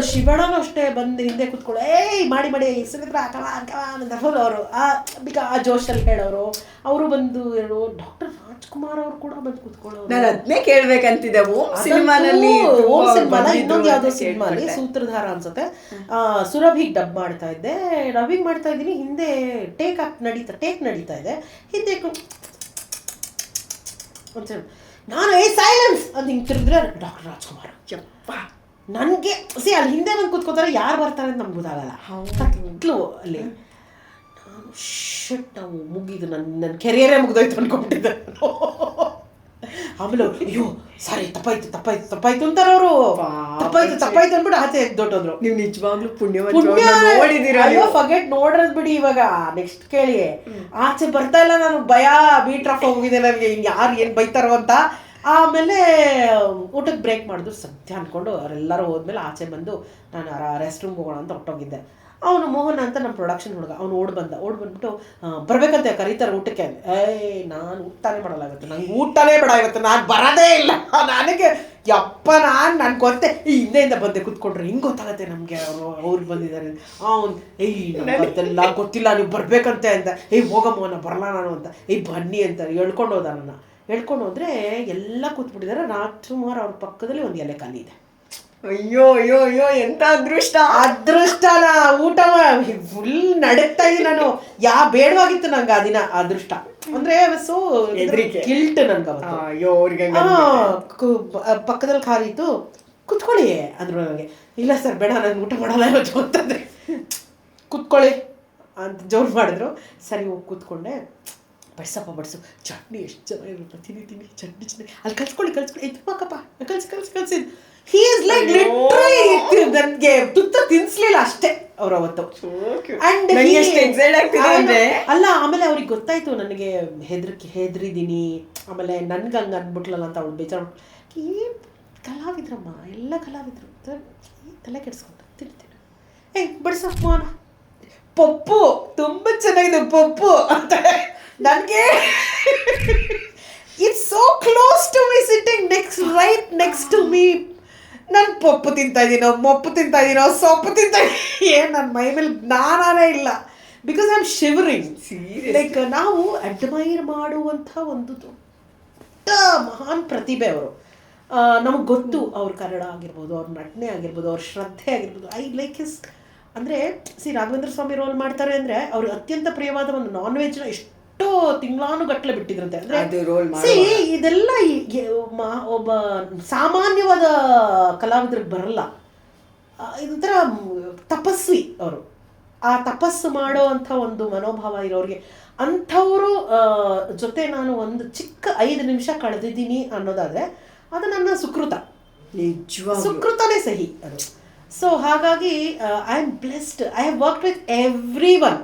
ಶಿವಣ್ಣನೂ ಅಷ್ಟೇ ಬಂದು ಹಿಂದೆ ಕೂತ್ಕೊಳ್ಳೋ ಮಾಡಿ ಮಾಡಿ ಸುಮಿತ್ರ ಅಂತ ಅವರು ಆ ಜೋಶಲ್ಲಿ ಹೇಳೋರು. ಅವರು ಬಂದು ಡಾಕ್ಟರ್ ರಾಜ್ಕುಮಾರ್ ಅವರು ಕೂಡ ಬಂದು ಕೂತ್ಕೊಳ್ಳೋರು. ನಾನು ಅದನ್ನೇ ಕೇಳ್ಬೇಕಂತಿದ್ದೆ. ಓಂ ಸಿನಿಮಾನಲ್ಲಿ ಇನ್ನೊಂದು ಯಾವುದೋ ಸಿನಿಮಾಲಿ ಸೂತ್ರಧಾರ ಅನ್ಸುತ್ತೆ, ಸುರಭಿಗೆ ಡಬ್ ಮಾಡ್ತಾ ಇದ್ದೆ, ಡಬ್ಬಿಂಗ್ ಮಾಡ್ತಾ ಇದ್ದೀನಿ, ಹಿಂದೆ ಟೇಕ್ ನಡೀತಾ ಇದೆ, ಹಿಂದೆ ನಾನು ಸೈಲೆನ್ಸ್ ಅಂತ ಹಿಂಗೆ ತಿರುಗಿದ್ರೆ ಡಾಕ್ಟರ್ ರಾಜ್ಕುಮಾರ್. ಯಪ್ಪ ನನಗೆ ಅಲ್ಲಿ ಹಿಂದೆ ಬಂದು ಕೂತ್ಕೋತಾರೆ, ಯಾರು ಬರ್ತಾರೆ ಅಂತ ನಮ್ಗೆ ಗೊತ್ತಾಗಲ್ಲ. ಕತ್ಲು ಅಲ್ಲಿ. ನಾನು ನಾವು ಮುಗಿದು ನನ್ನ ಕೆರಿಯರೇ ಮುಗಿದೋಯ್ತು ಅನ್ಕೊಂಡಿದ್ದೆ. ಆಮೇಲೆ ಅಯ್ಯೋ ಸಾರಿ ತಪ್ಪಾಯ್ತು ಅಂತಾರೆ ಅವರು. ತಪ್ಪಾಯ್ತು ಅಂದ್ಬಿಟ್ಟು ಆಚೆ ದೊಡ್ಡೋದ್ರು. ನೀವು ನಿಜವಾಗ್ಲೂ ಪುಣ್ಯ ಅಯ್ಯೋ ಫಗೆಟ್ ನೋಡ್ರದ್ ಬಿಡಿ. ಇವಾಗ ನೆಕ್ಸ್ಟ್ ಕೇಳಿ, ಆಚೆ ಬರ್ತಾ ಇಲ್ಲ, ನಾನು ಭಯ ಬೀಟ್ರಫ್ ಹೋಗಿದೆ ನನಗೆ, ಯಾರು ಏನು ಬೈತಾರೋ ಅಂತ. ಆಮೇಲೆ ಊಟಕ್ಕೆ ಬ್ರೇಕ್ ಮಾಡಿದ್ರು ಸದ್ಯ ಅಂದ್ಕೊಂಡು ಅವರೆಲ್ಲರೂ ಹೋದ್ಮೇಲೆ ಆಚೆ ಬಂದು ನಾನು ರೆಸ್ಟ್ ರೂಮ್ಗೆ ಹೋಗೋಣ ಅಂತ ಹೊಟ್ಟೋಗಿದ್ದೆ. ಅವನು ಮೋಹನ್ ಅಂತ ನಮ್ಮ ಪ್ರೊಡಕ್ಷನ್ ಹುಡುಗ, ಅವ್ನು ಓಡ್ಬಂದ್ಬಿಟ್ಟು ಬರ್ಬೇಕಂತೆ ಕರೀತಾರೆ ಊಟಕ್ಕೆ. ನಾನು ಊಟನೇ ಮಾಡಲಾಗುತ್ತೆ, ನಂಗೆ ಊಟನೇ ಬೇಡ ಇವತ್ತು, ನಾನು ಬರೋದೇ ಇಲ್ಲ. ನನಗೆ ಯಪ್ಪ ನಾನು ಗೊತ್ತೇ ಈ ಹಿಂದೆಯಿಂದ ಬಂದೆ ಕೂತ್ಕೊಂಡ್ರೆ ಹಿಂಗೆ ಗೊತ್ತಾಗತ್ತೆ ನಮಗೆ ಅವ್ರು ಬಂದಿದ್ದಾರೆ. ಅವ್ನು ನಮಗೆಲ್ಲ ಗೊತ್ತಿಲ್ಲ, ನೀವು ಬರ್ಬೇಕಂತೆ ಅಂತ. ಹೋಗಮ್ಮನ ಬರಲ್ಲ ನಾನು ಅಂತ, ಬನ್ನಿ ಅಂತ ಹೇಳ್ಕೊಂಡು ಹೋದ. ಹೇಳ್ಕೊಂಡು ಹೋದ್ರೆ ಎಲ್ಲ ಕೂತ್ಬಿಟ್ಟಿದ್ದಾರೆ. ರಾಜ್ಕುಮಾರ್ ಅವ್ರ ಪಕ್ಕದಲ್ಲಿ ಒಂದು ಎಲೆ ಖಾಲಿ ಇದೆ. ಅಯ್ಯೋ ಅಯ್ಯೋ ಅಯ್ಯೋ ಎಂತ ಅದೃಷ್ಟನ ಊಟ ಫುಲ್ ನಡಕ್ತಾ ಇದ್ದೀನಿ ನಾನು. ಬೇಡವಾಗಿತ್ತು ನಂಗೆ ಆ ದಿನ ಅದೃಷ್ಟ ಅಂದ್ರೆ ಸೊ ಗಿಲ್ಟ್ ನನ್ಗೆ. ಪಕ್ಕದಲ್ಲಿ ಖಾಲಿ ಇತ್ತು, ಕುತ್ಕೊಳ್ಳಿ ಅಂದ್ರು ನನಗೆ. ಇಲ್ಲ ಸರ್ ಬೇಡ, ನಾನು ಊಟ ಮಾಡಲ್ಲ ಇವತ್ತು ಅಂತಂದ್ರೆ. ಕುತ್ಕೊಳ್ಳಿ ಅಂತ ಜೋರು ಮಾಡಿದ್ರು. ಸರಿ ಹೋಗಿ ಕೂತ್ಕೊಂಡೆ. ಬಡಿಸು, ಚಟ್ನಿ ಎಷ್ಟು ಚೆನ್ನಾಗಿರುತ್ತೆ, ತಿನ್ನಿ ಚಟ್ನಿ ಚೆನ್ನಾಗಿ, ಅಲ್ಲಿ ಕಲ್ಸ್ಕೊಳ್ಳಿ ತುಪ್ಪಕ್ಕಪ್ಪ ಕಲ್ಸಿ. ಹಿ ಈಸ್ ಲೈಕ್ ಲಿಟ್ರಲಿ ನನಗೆ ತುತ್ತ ತಿನ್ಸ್ಲಿಲ್ಲ ಅಷ್ಟೇ ಅವ್ರು ಅವತ್ತು. ಅಲ್ಲ ಆಮೇಲೆ ಅವ್ರಿಗೆ ಗೊತ್ತಾಯ್ತು ನನಗೆ ಹೆದ್ರಿದ್ದೀನಿ. ಆಮೇಲೆ ನನ್ಗೆ ಹಂಗೆ ಅಂದ್ಬಿಟ್ಲಲ್ಲ ಅಂತ ಅವ್ಳು ಬೇಜಾರು. ಏನು ಕಲಾವಿದ್ರಮ್ಮ, ಎಲ್ಲ ಕಲಾವಿದ್ರು ತಲೆ ಕೆಡ್ಸ್ಕೊಂಡು ತಿಂತೀನಿ. ಬಡಿಸ ಮೋಹನ, ಪಪ್ಪು ತುಂಬ ಚೆನ್ನಾಗಿದೆ ಪಪ್ಪು ಅಂತ. ನನಗೆ it's so close to me, sitting right next to me. ನಾನು ಪಪ್ಪು ತಿಂತಾ ಇದ್ದೀನೋ, ಮೊಪ್ಪು ತಿಂತಾ ಇದ್ದೀನೋ, ಸೊಪ್ಪು ತಿಂತಾ ಇದ್ದೀನಿ, ನನ್ನ ಮೈ ಮೇಲೆ ಜ್ಞಾನನೇ ಇಲ್ಲ. Because I am shivering. Like ನಾವು ಅಡ್ಮೈರ್ ಮಾಡುವಂಥ ಒಂದು ದೊಡ್ಡ ಮಹಾನ್ ಪ್ರತಿಭೆ ಅವರು. ನಮಗೆ ಗೊತ್ತು ಅವ್ರ ಕನ್ನಡ ಆಗಿರ್ಬೋದು, ಅವ್ರ ನಟನೆ ಆಗಿರ್ಬೋದು, ಅವ್ರ ಶ್ರದ್ಧೆ ಆಗಿರ್ಬೋದು. ಐ ಲೈಕ್ ಹಿಸ್ ಅಂದರೆ ರಾಘವೇಂದ್ರ ಸ್ವಾಮಿ ರೋಲ್ ಮಾಡ್ತಾರೆ ಅಂದರೆ ಅವ್ರಿಗೆ ಅತ್ಯಂತ ಪ್ರಿಯವಾದ ಒಂದು ನಾನ್ ವೆಜ್ನ ಎಷ್ಟೋ ತಿಂಗಳಾನುಗಟ್ಟಲೆ ಬಿಟ್ಟಿದ್ರಂತೆ. ಅಂದರೆ ಇದೆಲ್ಲ ಒಬ್ಬ ಸಾಮಾನ್ಯವಾದ ಕಲಾವಿದ್ರಿಗೆ ಬರಲ್ಲ. ಇದೊಂಥರ ತಪಸ್ವಿ ಅವರು. ಆ ತಪಸ್ಸು ಮಾಡೋ ಅಂಥ ಒಂದು ಮನೋಭಾವ ಇರೋರಿಗೆ. ಅಂಥವರು ಜೊತೆ ನಾನು ಒಂದು ಚಿಕ್ಕ 5 ನಿಮಿಷ ಕಳೆದಿದ್ದೀನಿ ಅನ್ನೋದಾದರೆ ಅದು ನನ್ನ ಸುಕೃತ. ಸುಕೃತನೇ ಸಹಿ ಅದು. ಸೊ ಹಾಗಾಗಿ I am blessed. I have worked with every one.